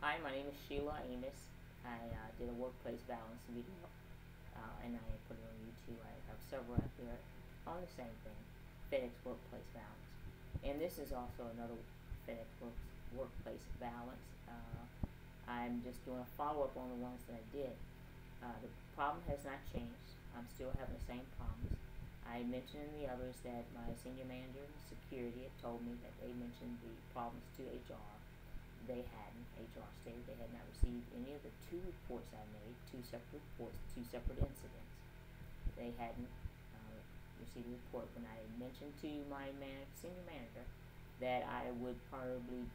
Hi, my name is Sheila Amos. I did a workplace balance video, and I put it on YouTube. I have several out there on the same thing, FedEx workplace balance. And this is also another FedEx workplace balance. I'm just doing a follow-up on the ones that I did. The problem has not changed. I'm still having the same problems. I mentioned in the others that my senior manager in security had told me that they mentioned the problems to HR. They hadn't. HR stated they had not received any of the two reports I made, two separate reports, two separate incidents. They hadn't received a report when I mentioned to my senior manager that I would probably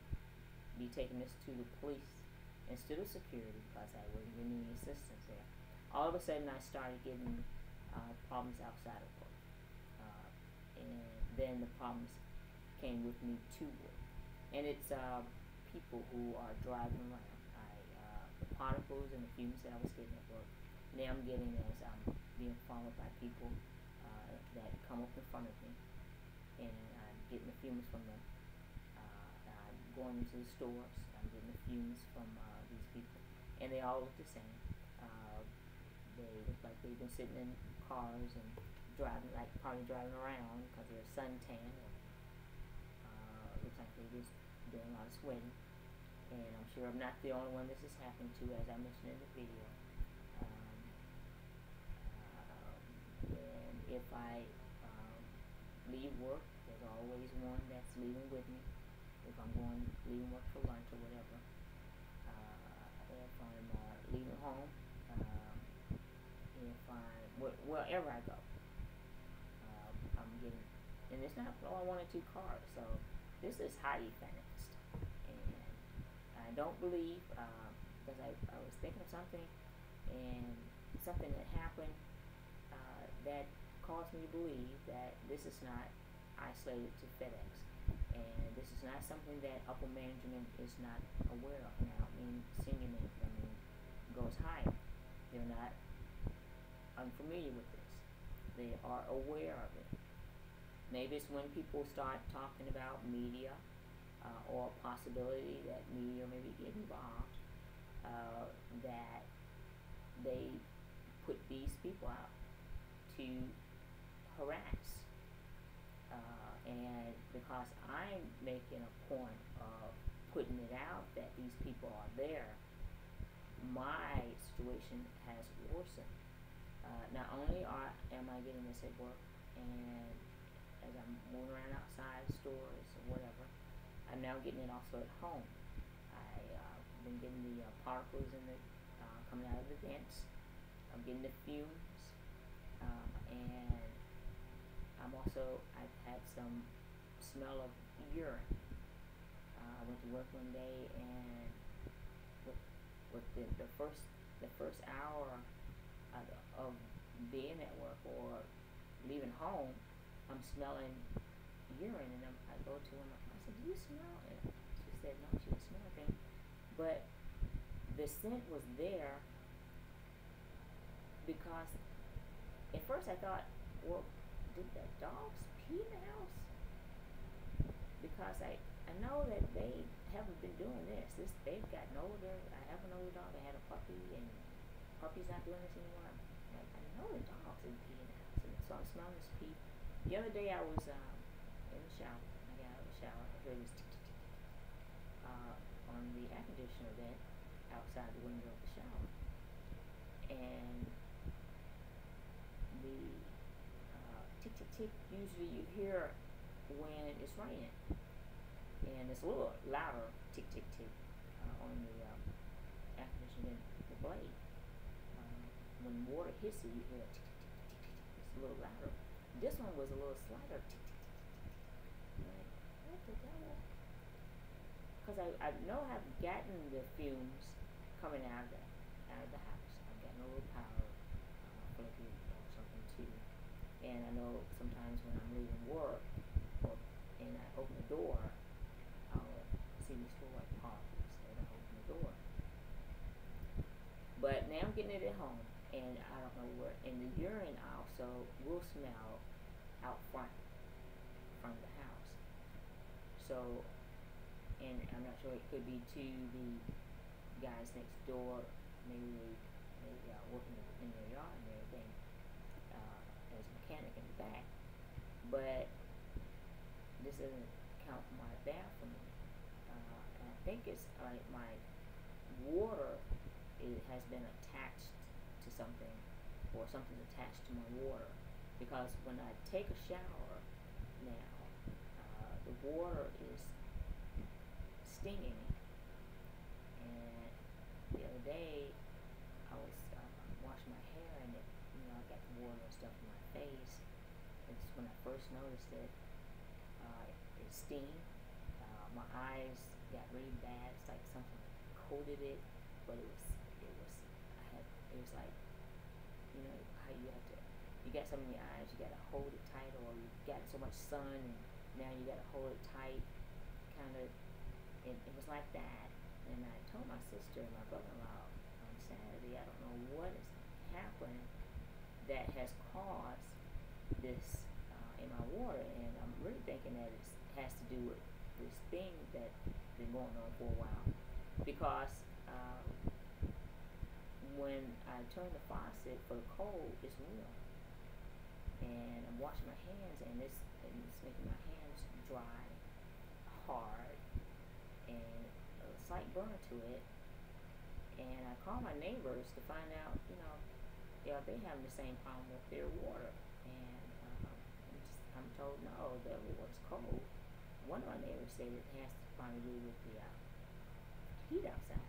be taking this to the police instead of security because I wasn't getting any assistance there. All of a sudden I started getting problems outside of work. And then the problems came with me to work. And it's people who are driving around. The particles and the fumes that I was getting at work, now I'm getting as I'm being followed by people that come up in front of me, and I'm getting the fumes from them. I'm going into the stores, I'm getting the fumes from these people, and they all look the same. They look like they've been sitting in cars and driving, like probably driving around because they're suntan, or looks like they're just doing a lot of sweating. And I'm sure I'm not the only one this is happening to, as I mentioned in the video. And if I leave work, there's always one that's leaving with me. If I'm leaving work for lunch or whatever. If I'm leaving home, if I'm wherever I go, I'm getting, and it's not only one or two cars, so this is highly fast. And I don't believe, because I was thinking of something, and something that happened that caused me to believe that this is not isolated to FedEx, and this is not something that upper management is not aware of. Now, I mean, senior management, goes higher. They're not unfamiliar with this. They are aware of it. Maybe it's when people start talking about media, or a possibility that media maybe get involved, that they put these people out to harass. And because I'm making a point of putting it out that these people are there, my situation has worsened. Not only am I getting this at work, and as I'm moving around outside stores or whatever, I'm now getting it also at home. I've been getting the particles in the coming out of the vents. I'm getting the fumes, and I've had some smell of urine. I went to work one day, and with the first hour of being at work or leaving home, I'm smelling urine, and I go to him. I said, "Do you smell?" And she said, "No, she didn't smell anything." But the scent was there because at first I thought, well, did the dogs pee in the house? Because I know that they haven't been doing this. They've gotten older. I have an older dog. I had a puppy, and puppy's not doing this anymore. I know the dogs didn't pee in the house, and so I'm smelling this pee. The other day I was in the shower. I got out of the shower. I heard this tick tick tick on the air conditioner vent outside the window of the shower, and the tick tick tick usually you hear when it's raining, and it's a little louder tick tick tick on the air conditioner vent, the blade. When water hits it, you hear a tick tick tick tick tick tick. It's a little louder. This one was a little slighter tick tick tick tick tick. Like, what the devil? Because I know I've gotten the fumes coming out of the house. I've gotten a little power flicker or something too. And I know sometimes when I'm leaving work, and I open the door, I'll see these little white particles as I open the door. But now I'm getting it at home, and I don't know where. And the urine also will smell out front from the house. So, and I'm not sure, it could be to the guys next door, maybe they work in their yard and everything, as a mechanic in the back. But this doesn't count for my bathroom. And I think it's like my water has been attached to something, or something's attached to my water. Because when I take a shower now, the water is stinging me. And the other day, I was washing my hair, and I got the water and stuff in my face. It's when I first noticed it. It sting. My eyes got really bad. It's like something coated it, but it was like, how you have to, you got something in your eyes, you got to hold it tight, or you got so much sun, and now you got to hold it tight, kind of. It was like that. And I told my sister and my brother-in-law on Saturday, I don't know what has happened that has caused this in my water, and I'm really thinking that it has to do with this thing that's been going on for a while. Because when I turn the faucet for the cold, it's warm, and I'm washing my hands, and it's making my hands dry, hard, and a slight burn to it. And I called my neighbors to find out, if they having the same problem with their water. And I'm told no, their water's cold. One of my neighbors said it has to probably do with the heat outside.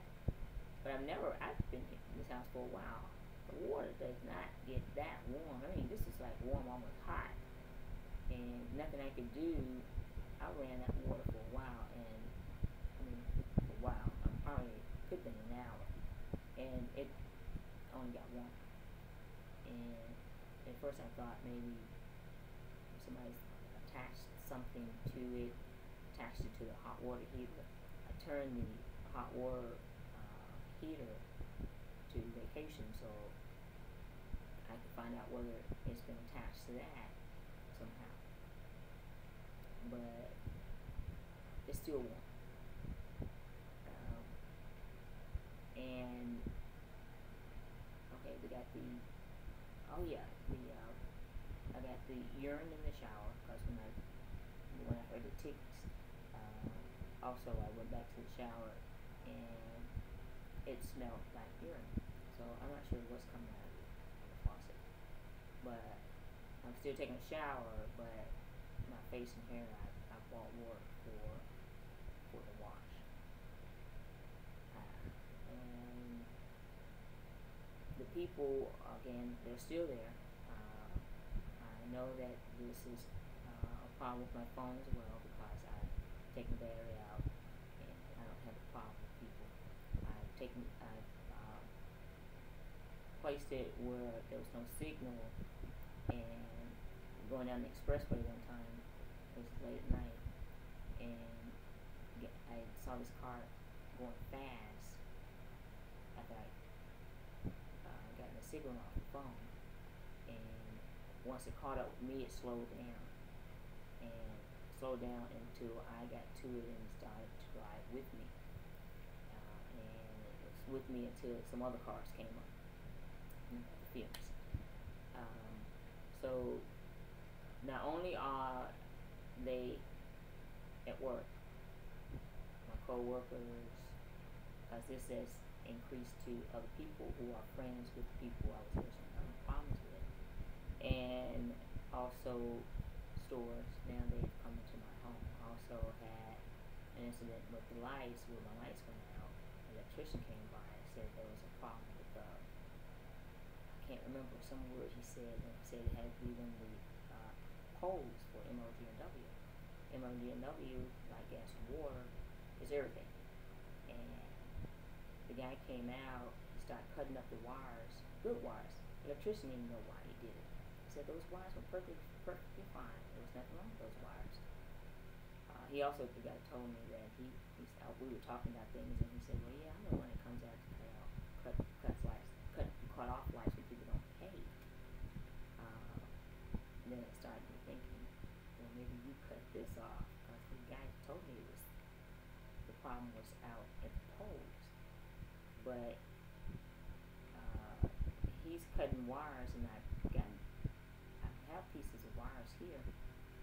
But I've been in this house for a while. The water does not get that warm. I mean, this is like warm, almost hot. And nothing I could do. I ran that water for a while, and for a while, I probably could have been an hour. And it only got warm. And at first I thought maybe somebody's attached something to it, attached it to the hot water heater. I turned the hot water heater to vacation, so I could find out whether it's been attached to that somehow. But it's still warm. And okay, we got I got the urine in the shower, because when I heard the ticks, also I went back to the shower, and it smelled like urine. So I'm not sure what's coming out of the faucet. But I'm still taking a shower, but my face and hair, I bought water for the wash. And the people, again, they're still there. I know that this is a problem with my phone as well, because I've taken the battery out, and I don't have a problem with people. I've placed it where there was no signal, and going down the expressway one time, it was late at night, and I saw this car going fast after I got the signal off the phone, and once it caught up with me, it slowed down until I got to it and started to drive with me, and it was with me until some other cars came up. Fumes. So not only are they at work, my co-workers, because this says increased to other people who are friends with people I was having problems with, and also stores. Now they've come into my home. Also had an incident with the lights, where my lights went out. An electrician came by and said there was a problem with I can't remember some word he said, and he said it had to be one of the poles for MOD&W. MOD&W, like gas and water, is everything. And the guy came out, he started cutting up the wires, good wires. The electrician didn't know why he did it. He said those wires were perfectly fine. There was nothing wrong with those wires. The guy told me that we were talking about things, and he said, well, yeah, I know when it comes out to cut off lights when people don't pay. Then it started me thinking, well, maybe you cut this off, because the guy told me the problem was out at the poles. but he's cutting wires, and I have pieces of wires here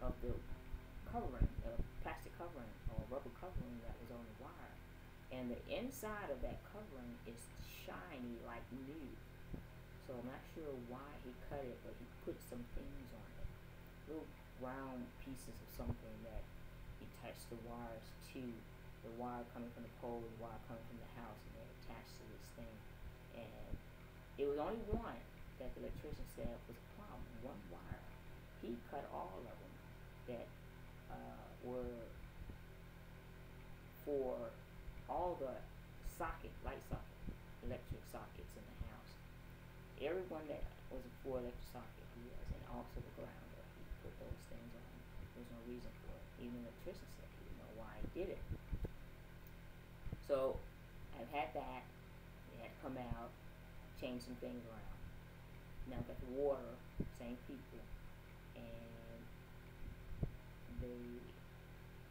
of the covering, plastic covering or rubber covering that was on the wire, and the inside of that covering is shiny like new. So I'm not sure why he cut it, but he put some things on it, little round pieces of something that he attached the wires to, the wire coming from the pole, the wire coming from the house, and they're attached to this thing. And it was only one that the electrician said was a problem, one wire. He cut all of them that were for all the light socket, electric sockets in the house. Every one that was a for electric socket he was, and also the grounder. He put those things on. There's no reason for it. Even the electrician said he didn't know why he did it. So I've had that. They had to come out, change some things around. Now I've got the water, same people, and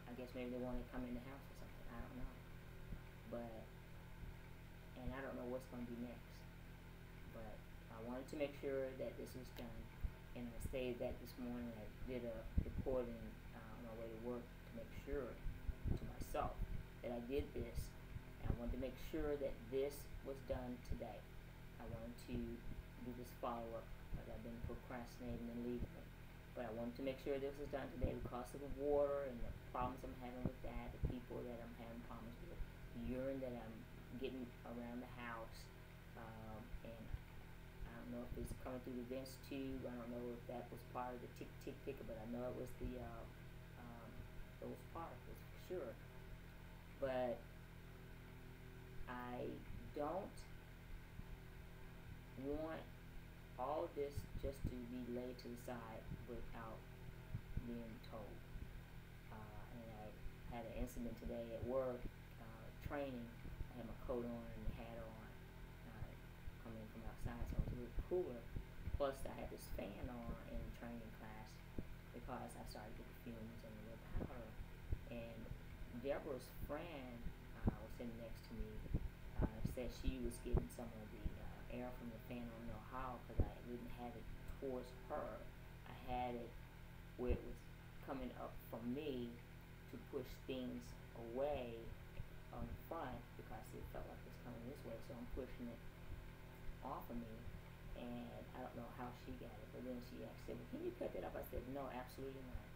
I guess maybe they want to come in the house or something. I don't know. And I don't know what's going to be next. But I wanted to make sure that this was done, and I stated that this morning. I did a recording on my way to work to make sure to myself that I did this, and I wanted to make sure that this was done today. I wanted to do this follow-up because I've been procrastinating and leaving it. But I wanted to make sure this was done today because of the water and the problems I'm having with that, the people that I'm having problems with, the urine that I'm getting around the house, and I don't know if it's coming through the vents tube. I don't know if that was part of the tick, but I know it was those particles for sure. But I don't want all of this just to be laid to the side without being told. And I had an incident today at work, training. I had my coat on and the hat on, coming from outside, so it was a little cooler. Plus, I had this fan on in training class because I started to get the fumes and the powder. And Deborah's friend was sitting next to me. Said she was getting some of the air from the fan. I don't know how, because I didn't have it towards her. I had it where it was coming up from me to push things away on the front because it felt like it's coming this way, so I'm pushing it off of me, and I don't know how she got it. But then she asked, well, can you cut that off? I said, no, absolutely not.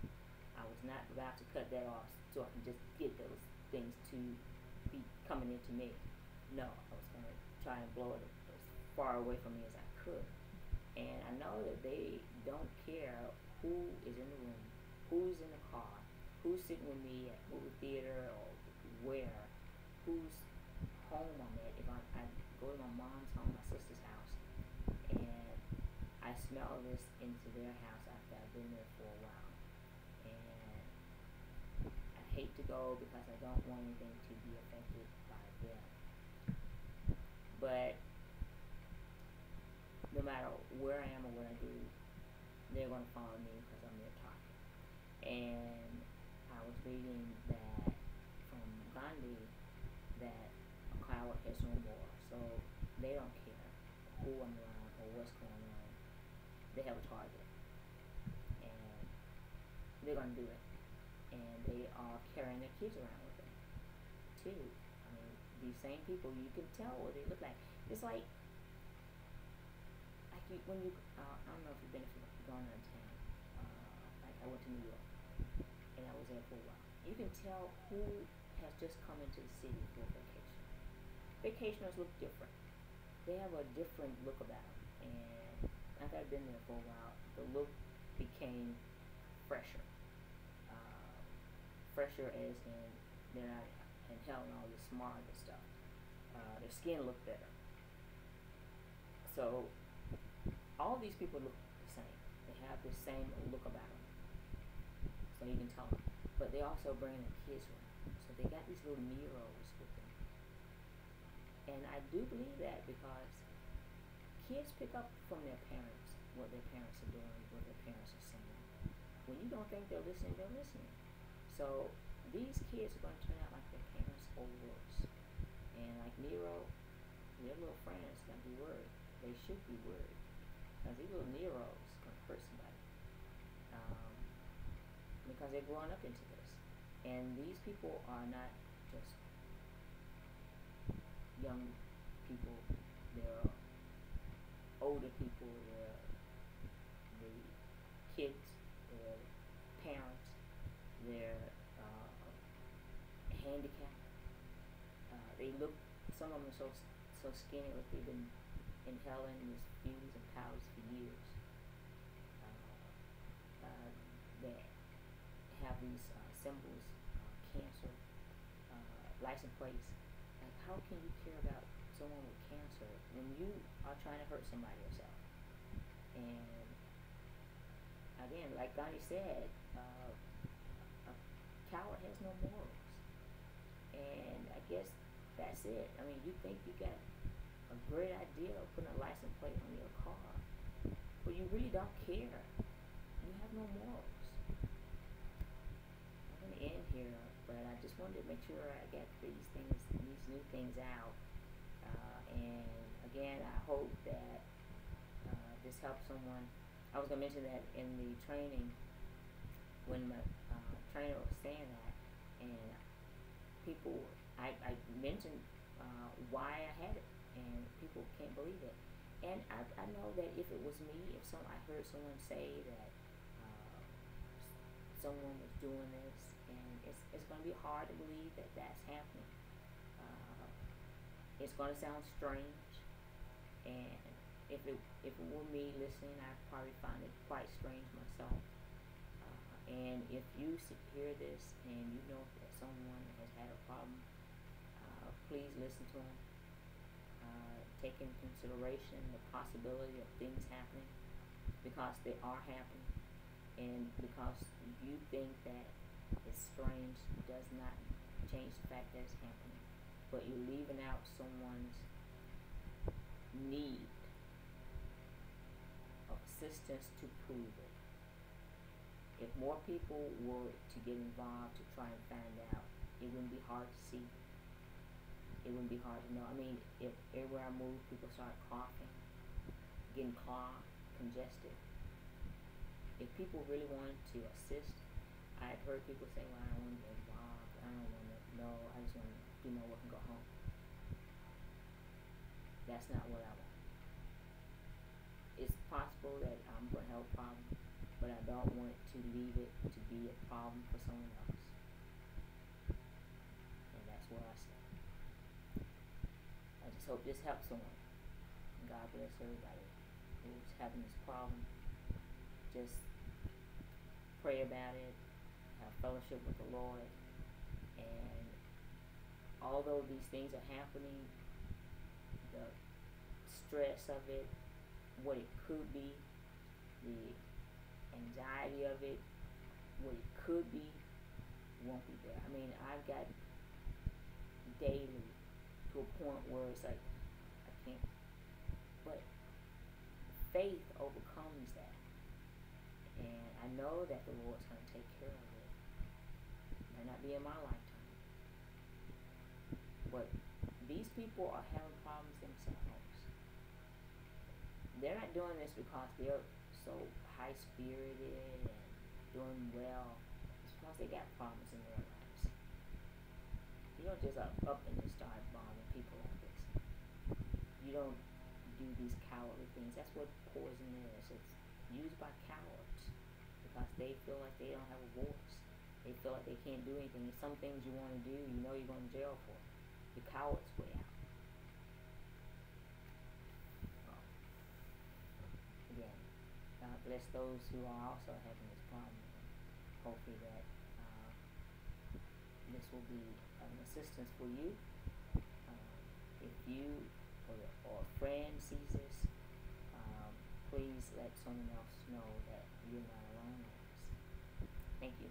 I was not about to cut that off so I can just get those things to be coming into me. No, I was going to try and blow it as far away from me as I could. And I know that they don't care who is in the room, who's in the car, who's sitting with me at movie theater or where, who's home I'm at. If I go to my mom's home, my sister's house, and I smell this into their house after I've been there for a while. And I hate to go because I don't want anything to be affected by them. But no matter where I am or what I do, they're going to follow me because I'm their target. And I was reading that from Gandhi that a cloud has no more. So they don't care who I'm around or what's going on. They have a target. And they're going to do it. And they are carrying their kids around with them, too. I mean, these same people, you can tell what they look like. It's like when you, I don't know if you've been gone out of town. Like I went to New York, and I was there for a while. You can tell who has just come into the city for vacation. Vacationers look different. They have a different look about them. And after I've been there for a while, the look became fresher. Fresher as in they're not inhaling all this smog and stuff. Their skin looked better. So all these people look the same. They have the same look about them. So you can tell them. But they also bring their kids around. So they got these little Neros with them. And I do believe that because kids pick up from their parents what their parents are doing, what their parents are saying. When you don't think they're listening, they're listening. So these kids are going to turn out like their parents or worse. And like Nero, Their little friends gonna be worried. They should be worried because these little Neros gonna hurt somebody, um, because they're growing up into this. And these people are not just young people; they're older people. They're the kids. They're parents. They're handicapped. They look. Some of them are so skinny, like they've been inhaling these fumes and powders for years. That have these symbols, cancer, license plates. Like, how can you care about someone with cancer when you are trying to hurt somebody yourself? And again, like Gandhi said, a coward has no morals. And I guess that's it. I mean, you think you got a great idea of putting a license plate on your car, but you really don't care. You have no morals. I'm going to end here, but I just wanted to make sure I got these new things out. And again, I hope that this helps someone. I was going to mention that in the training when my trainer was saying that, and people, I mentioned why I had it, and people can't believe it. And I know that if it was me, I heard someone say that someone was doing this, and it's going to be hard to believe that that's happening. It's going to sound strange, and if it were me listening, I'd probably find it quite strange myself. And if you hear this and you know that someone has had a problem, please listen to them. Take into consideration the possibility of things happening, because they are happening, and because you think that it's strange does not change the fact that it's happening. But you're leaving out someone's need of assistance to prove it. If more people were to get involved to try and find out, it wouldn't be hard to see. It wouldn't be hard to know. I mean, if everywhere I move, people start coughing, getting clogged, congested. If people really wanted to assist, I've heard people say, well, I don't want to get involved. I don't want to know. I just want to do my work and go home. That's not what I want. It's possible that I'm going to have a problem, but I don't want to leave it to be a problem for someone else. And that's where I stand. I just hope this helps someone. God bless everybody who's having this problem. Just pray about it, have fellowship with the Lord, and although these things are happening, the stress of it, what it could be, the anxiety of it, what it could be, won't be there. I mean, I've got daily to a point where it's like, I can't, but faith overcomes that. And I know that the Lord's going to take care of it. It may not be in my lifetime. But these people are having problems themselves. They're not doing this because they're so high-spirited and doing well. It's because they got problems in their lives. You don't just up and just start bothering people like this. You don't do these cowardly things. That's what poison is. It's used by cowards because they feel like they don't have a voice. They feel like they can't do anything. There's some things you want to do, you know you're going to jail for. The coward's way out. Again, God bless those who are also having this problem. Hopefully that this will be an assistance for you. If you or a friend sees this, please let someone else know that you're not alone in this. Thank you.